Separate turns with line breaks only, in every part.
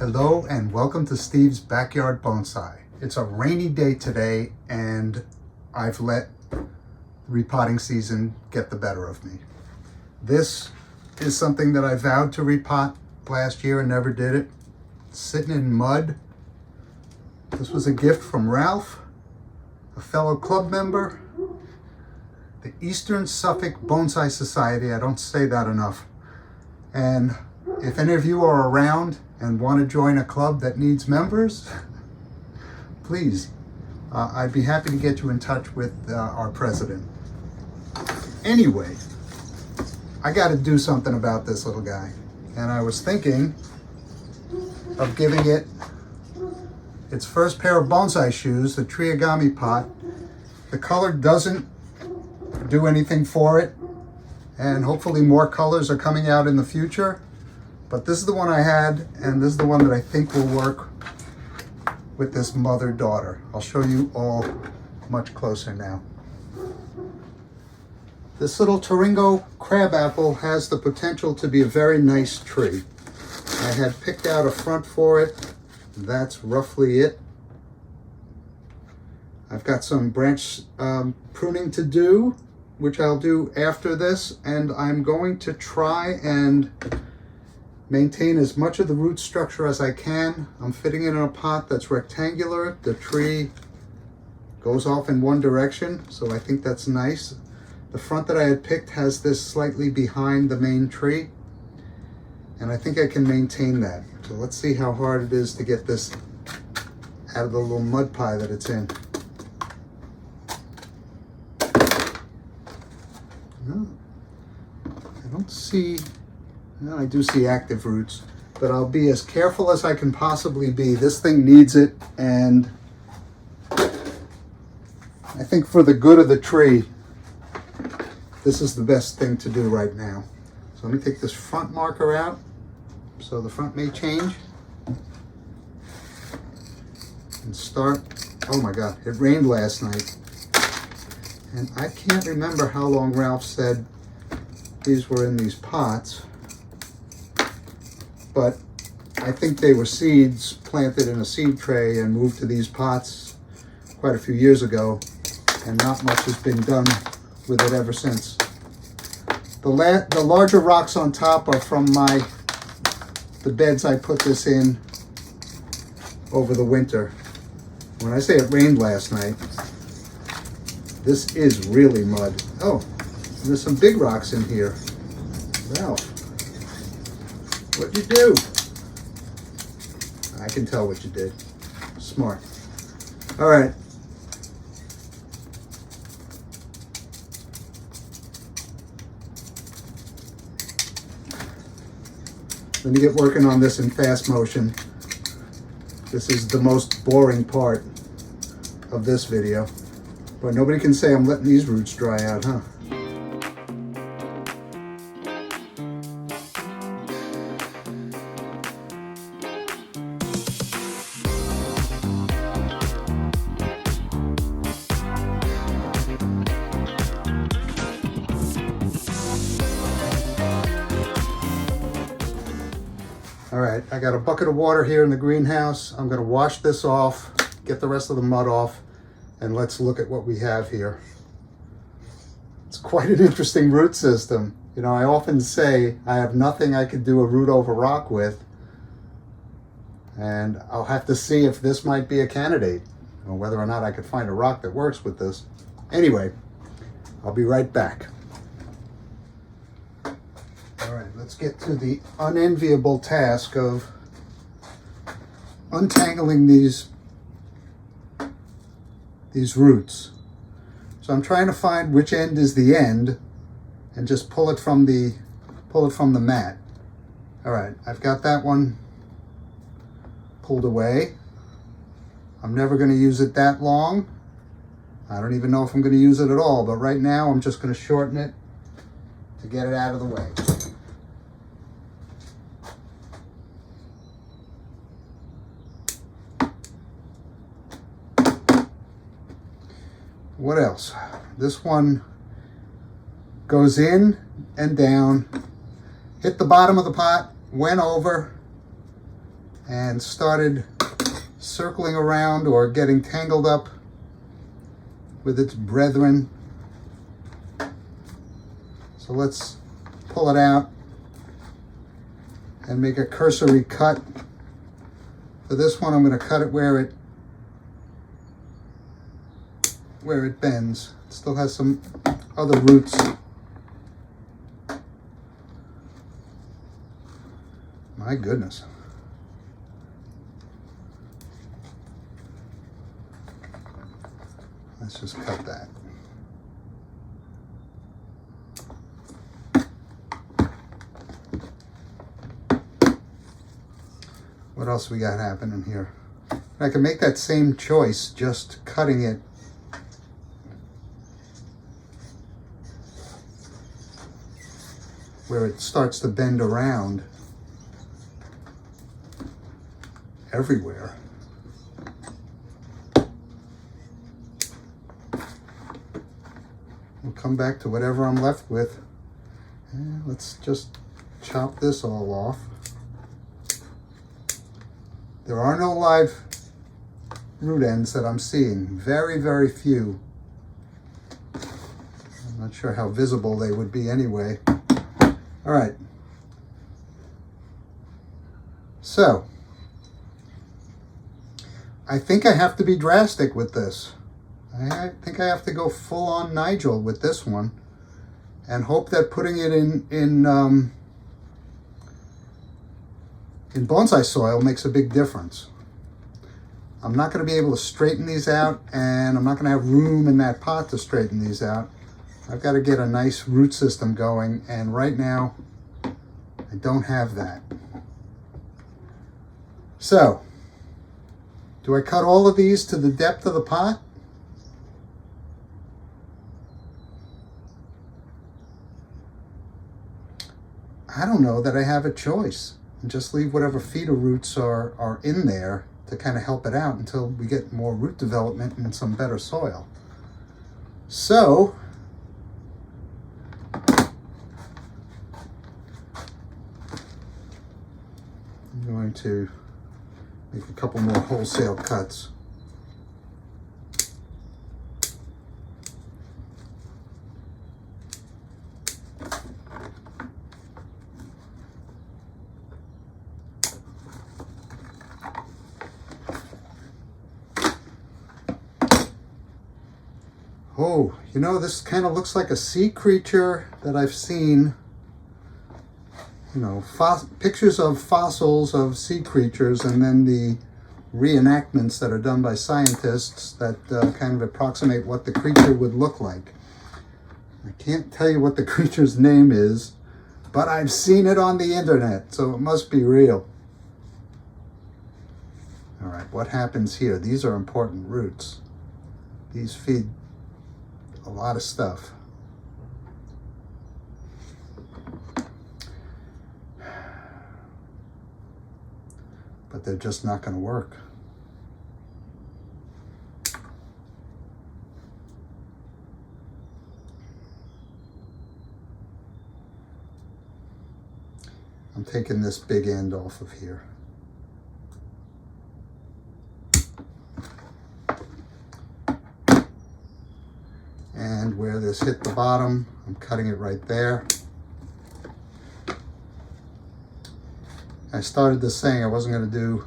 Hello and welcome to Steve's Backyard Bonsai. It's a rainy day today and I've let repotting season get the better of me. This is something that I vowed to repot last year and never did it. It's sitting in mud. This was a gift from Ralph, a fellow club member, the Eastern Suffolk Bonsai Society. I don't say that enough. And if any of you are around and want to join a club that needs members, please, I'd be happy to get you in touch with our president. Anyway, I got to do something about this little guy. And I was thinking of giving it its first pair of bonsai shoes, the Triagami pot. The color doesn't do anything for it, and hopefully more colors are coming out in the future. But this is the one I had, and this is the one that I think will work with this mother-daughter. I'll show you all much closer now. This little Toringo Crabapple has the potential to be a very nice tree. I had picked out a front for it. That's roughly it. I've got some branch pruning to do, which I'll do after this, and I'm going to try and maintain as much of the root structure as I can. I'm fitting it in a pot that's rectangular. The tree goes off in one direction, so I think that's nice. The front that I had picked has this slightly behind the main tree, and I think I can maintain that. So let's see how hard it is to get this out of the little mud pie that it's in. No, I don't see. Well, I do see active roots, but I'll be as careful as I can possibly be. This thing needs it, and I think for the good of the tree, this is the best thing to do right now. So let me take this front marker out, so the front may change, and start. Oh my God, it rained last night, and I can't remember how long Ralph said these were in these pots. But I think they were seeds planted in a seed tray and moved to these pots quite a few years ago, and not much has been done with it ever since. The larger rocks on top are from the beds I put this in over the winter. When I say it rained last night, this is really mud. Oh, and there's some big rocks in here. Ralph, what'd you do? I can tell what you did. Smart. All right. Let me get working on this in fast motion. This is the most boring part of this video. But nobody can say I'm letting these roots dry out, huh? All right, I got a bucket of water here in the greenhouse. I'm gonna wash this off, get the rest of the mud off, and let's look at what we have here. It's quite an interesting root system. You know, I often say I have nothing I could do a root over rock with, and I'll have to see if this might be a candidate, or whether or not I could find a rock that works with this. Anyway, I'll be right back. All right, let's get to the unenviable task of untangling these roots. So I'm trying to find which end is the end and just pull it from the mat. All right, I've got that one pulled away. I'm never going to use it that long. I don't even know if I'm going to use it at all, but right now I'm just going to shorten it to get it out of the way. What else? This one goes in and down, hit the bottom of the pot, went over, and started circling around or getting tangled up with its brethren. So let's pull it out and make a cursory cut. For this one, I'm going to cut it where it bends. It still has some other roots. My goodness. Let's just cut that. What else we got happening here? I can make that same choice, just cutting it where it starts to bend around everywhere. We'll come back to whatever I'm left with. And let's just chop this all off. There are no live root ends that I'm seeing. Very, very few. I'm not sure how visible they would be anyway. All right. So, I think I have to be drastic with this. I think I have to go full on Nigel with this one and hope that putting it in bonsai soil makes a big difference. I'm not going to be able to straighten these out, and I'm not going to have room in that pot to straighten these out. I've got to get a nice root system going, and right now I don't have that. So, do I cut all of these to the depth of the pot? I don't know that I have a choice. And just leave whatever feeder roots are in there to kind of help it out until we get more root development and some better soil. So, I'm going to make a couple more wholesale cuts. Oh, you know, this kind of looks like a sea creature that I've seen, you know, pictures of fossils of sea creatures, and then the reenactments that are done by scientists that kind of approximate what the creature would look like. I can't tell you what the creature's name is, but I've seen it on the internet, so it must be real. All right, what happens here? These are important roots. These feed a lot of stuff. But they're just not going to work. I'm taking this big end off of here. And where this hit the bottom, I'm cutting it right there. I started this saying I wasn't going to do,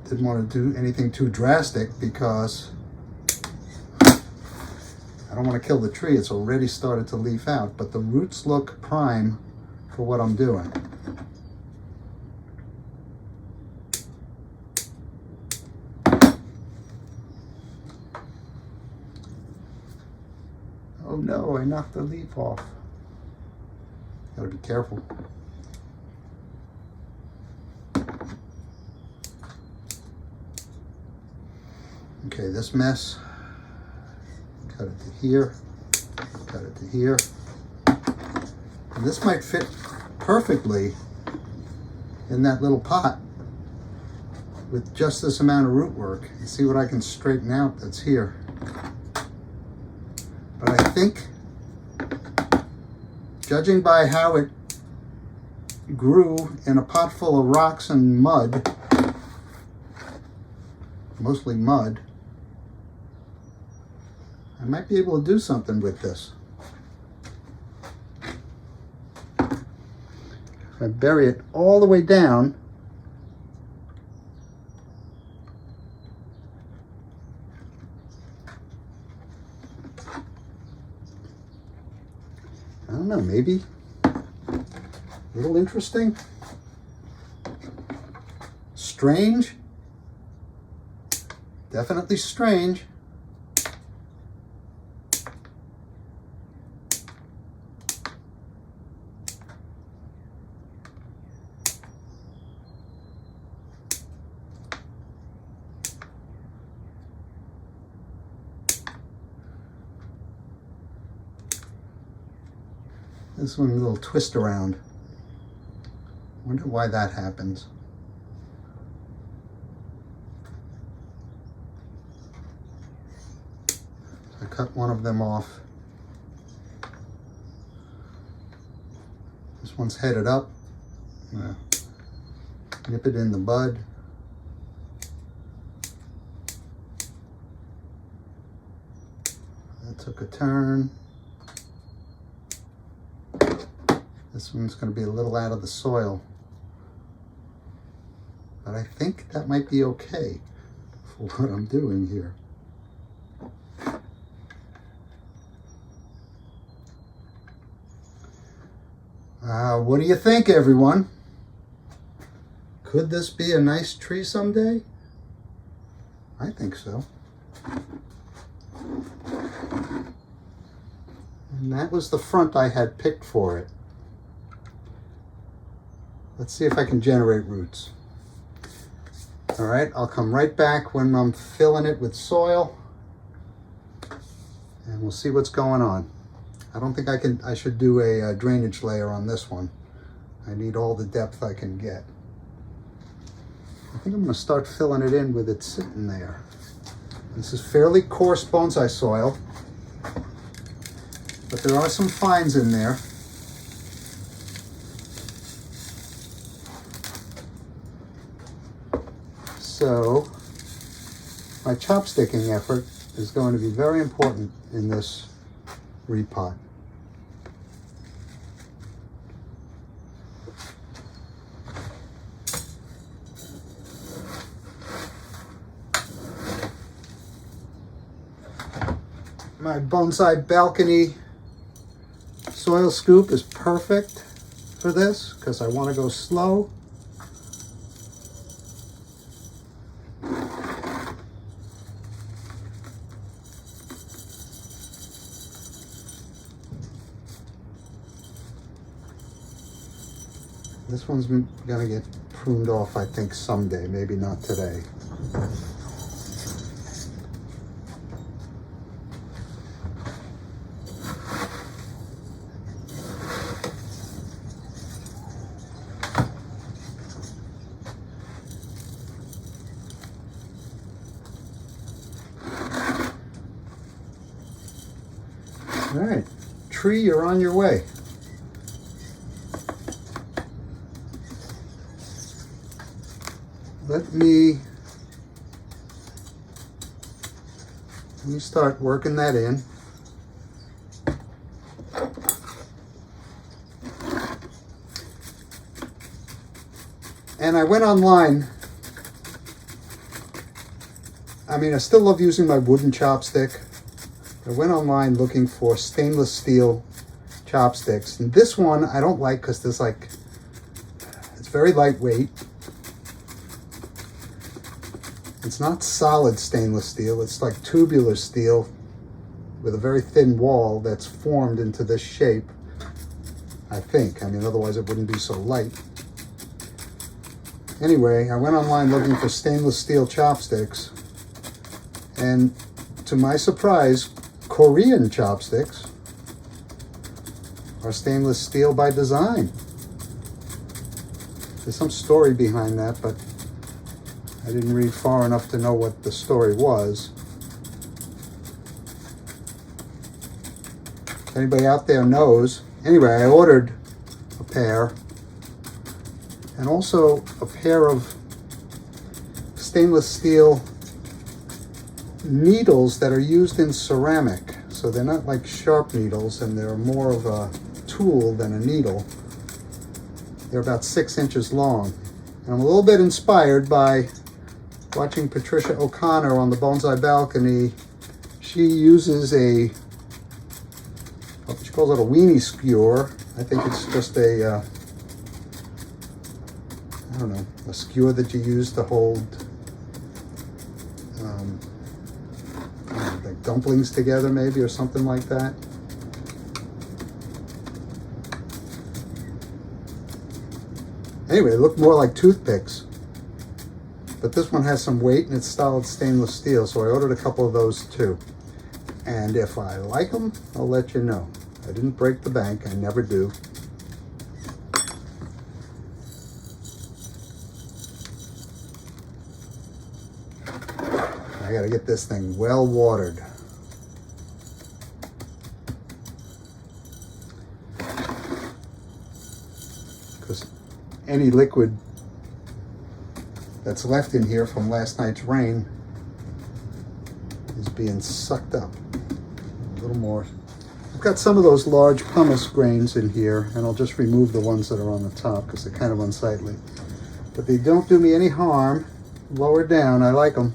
didn't want to do anything too drastic because I don't want to kill the tree. It's already started to leaf out, but the roots look prime for what I'm doing. Oh no, I knocked the leaf off. Gotta be careful. Okay, this mess, cut it to here, cut it to here. And this might fit perfectly in that little pot with just this amount of root work. And see what I can straighten out that's here. But I think, judging by how it grew in a pot full of rocks and mud, mostly mud, I might be able to do something with this. If I bury it all the way down, I don't know, maybe a little interesting, strange, definitely strange. This one, a little twist around. Wonder why that happens. I cut one of them off. This one's headed up. Nip it in the bud. That took a turn. This one's going to be a little out of the soil, but I think that might be okay for what I'm doing here. What do you think, everyone? Could this be a nice tree someday? I think so. And that was the front I had picked for it. Let's see if I can generate roots. All right, I'll come right back when I'm filling it with soil, and we'll see what's going on. I don't think I should do a drainage layer on this one. I need all the depth I can get. I think I'm gonna start filling it in with it sitting there. This is fairly coarse bonsai soil, but there are some fines in there. So my chopsticking effort is going to be very important in this repot. My bonsai balcony soil scoop is perfect for this because I want to go slow. This one's gonna get pruned off, I think, someday, maybe not today. All right, tree, you're on your way. Let me start working that in. And I went online. I mean, I still love using my wooden chopstick. I went online looking for stainless steel chopsticks. And this one I don't like because there's it's very lightweight. It's not solid stainless steel, it's like tubular steel with a very thin wall that's formed into this shape, I think. I mean, otherwise it wouldn't be so light. Anyway, I went online looking for stainless steel chopsticks, and to my surprise, Korean chopsticks are stainless steel by design. There's some story behind that, but I didn't read far enough to know what the story was. If anybody out there knows. Anyway, I ordered a pair and also a pair of stainless steel needles that are used in ceramic. So they're not like sharp needles, and they're more of a tool than a needle. They're about 6 inches long. And I'm a little bit inspired by watching Patricia O'Connor on the Bonsai Balcony. She uses she calls it a weenie skewer. I think it's just a, I don't know, a skewer that you use to hold like dumplings together maybe, or something like that. Anyway, they look more like toothpicks. But this one has some weight and it's solid stainless steel, so I ordered a couple of those too. And if I like them, I'll let you know. I didn't break the bank, I never do. I gotta get this thing well watered. Because any liquid that's left in here from last night's rain is being sucked up. A little more. I've got some of those large pumice grains in here, and I'll just remove the ones that are on the top because they're kind of unsightly. But they don't do me any harm. Lower down, I like them.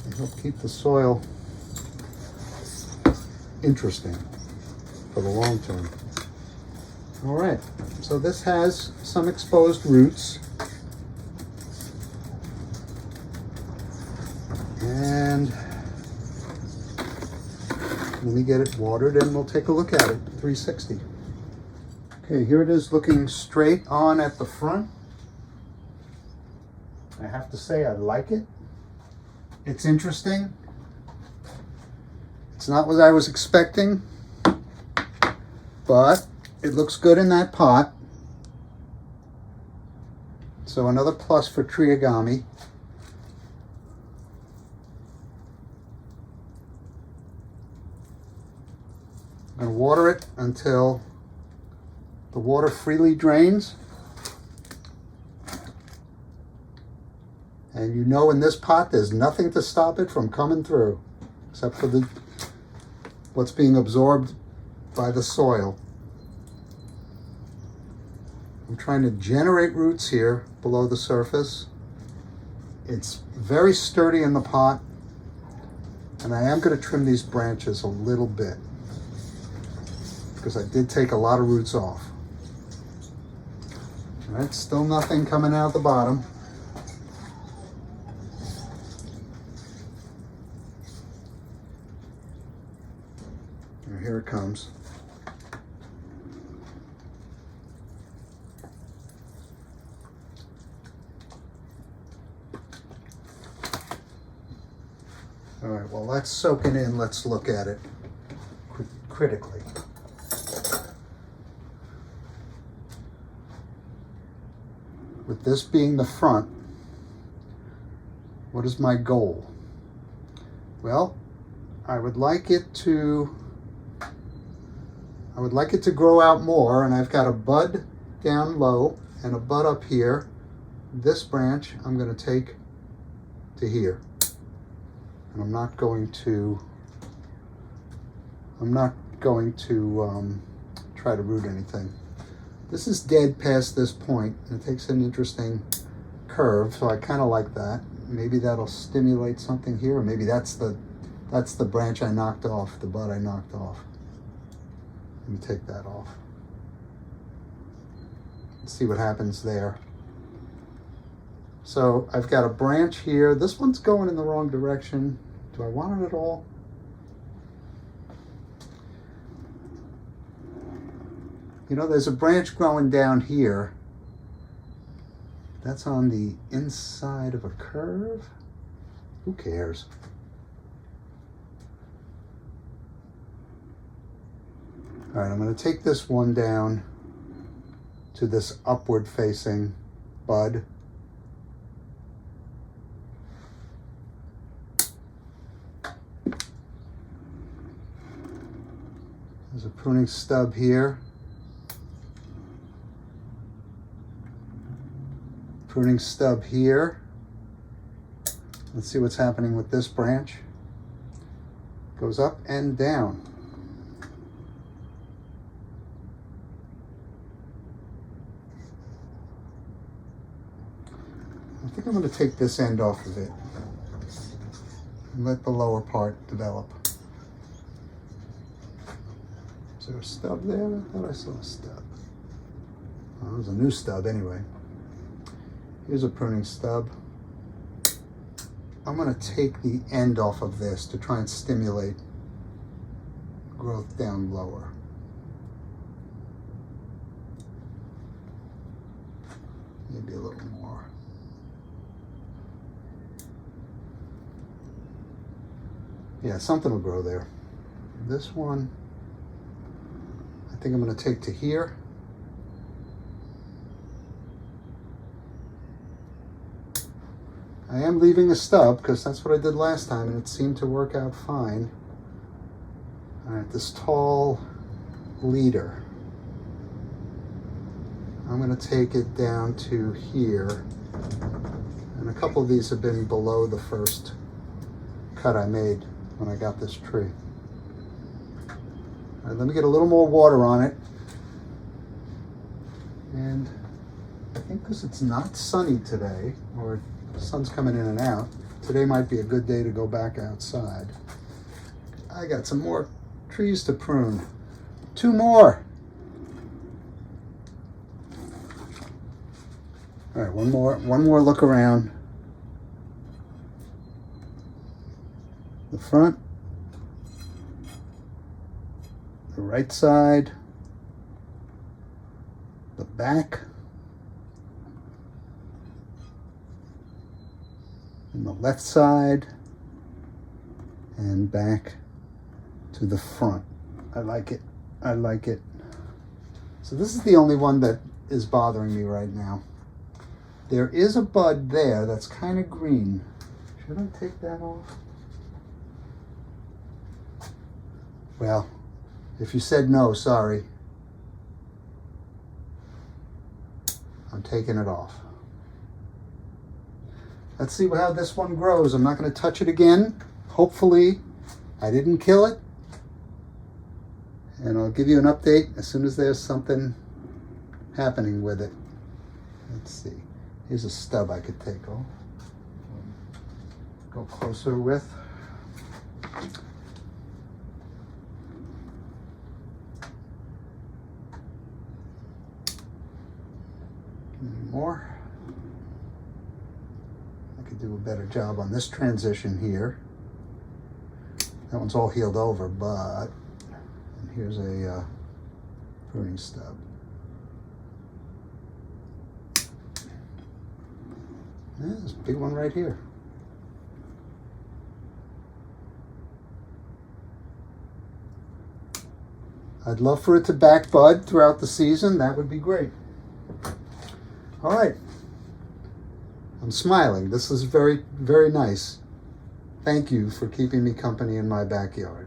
They help keep the soil interesting for the long term. All right, so this has some exposed roots. And let me get it watered and we'll take a look at it, 360. Okay, here it is looking straight on at the front. I have to say I like it. It's interesting. It's not what I was expecting, but it looks good in that pot. So another plus for Triagami. I'm going to water it until the water freely drains. And you know, in this pot there's nothing to stop it from coming through except for what's being absorbed by the soil. I'm trying to generate roots here below the surface. It's very sturdy in the pot, and I am going to trim these branches a little bit because I did take a lot of roots off. All right, still nothing coming out the bottom. And here it comes. All right, well, that's soaking in. Let's look at it critically. With this being the front, what is my goal? Well, I would like it to grow out more, and I've got a bud down low and a bud up here. This branch I'm going to take to here. And I'm not going to try to root anything. This is dead past this point. It takes an interesting curve, so I kind of like that. Maybe that'll stimulate something here, or maybe that's the branch I knocked off, the bud I knocked off. Let me take that off. Let's see what happens there. So I've got a branch here. This one's going in the wrong direction. Do I want it at all? You know, there's a branch growing down here. That's on the inside of a curve. Who cares? All right, I'm going to take this one down to this upward facing bud. There's a pruning stub here. Pruning stub here. Let's see what's happening with this branch. Goes up and down. I think I'm going to take this end off of it and let the lower part develop. Is there a stub there? I thought I saw a stub. Oh, there's a new stub anyway. Here's a pruning stub. I'm going to take the end off of this to try and stimulate growth down lower. Maybe a little more. Yeah, something will grow there. This one, I think I'm going to take to here. I am leaving a stub because that's what I did last time and it seemed to work out fine. All right, this tall leader. I'm going to take it down to here. And a couple of these have been below the first cut I made when I got this tree. All right, let me get a little more water on it. And I think because it's not sunny today, or the sun's coming in and out, today might be a good day to go back outside. I got some more trees to prune. 2 more. All right, one more look around. The front, the right side, the back, and the left side, and back to the front. I like it. I like it. So this is the only one that is bothering me right now. There is a bud there that's kind of green. Should I take that off? Well, if you said no, sorry. I'm taking it off. Let's see how this one grows. I'm not going to touch it again. Hopefully, I didn't kill it. And I'll give you an update as soon as there's something happening with it. Let's see. Here's a stub I could take off. Go closer with. Any more? I could do a better job on this transition here. That one's all healed over, but and here's a pruning stub. Yeah, there's a big one right here. I'd love for it to back bud throughout the season. That would be great. All right. I'm smiling. This is very, very nice. Thank you for keeping me company in my backyard.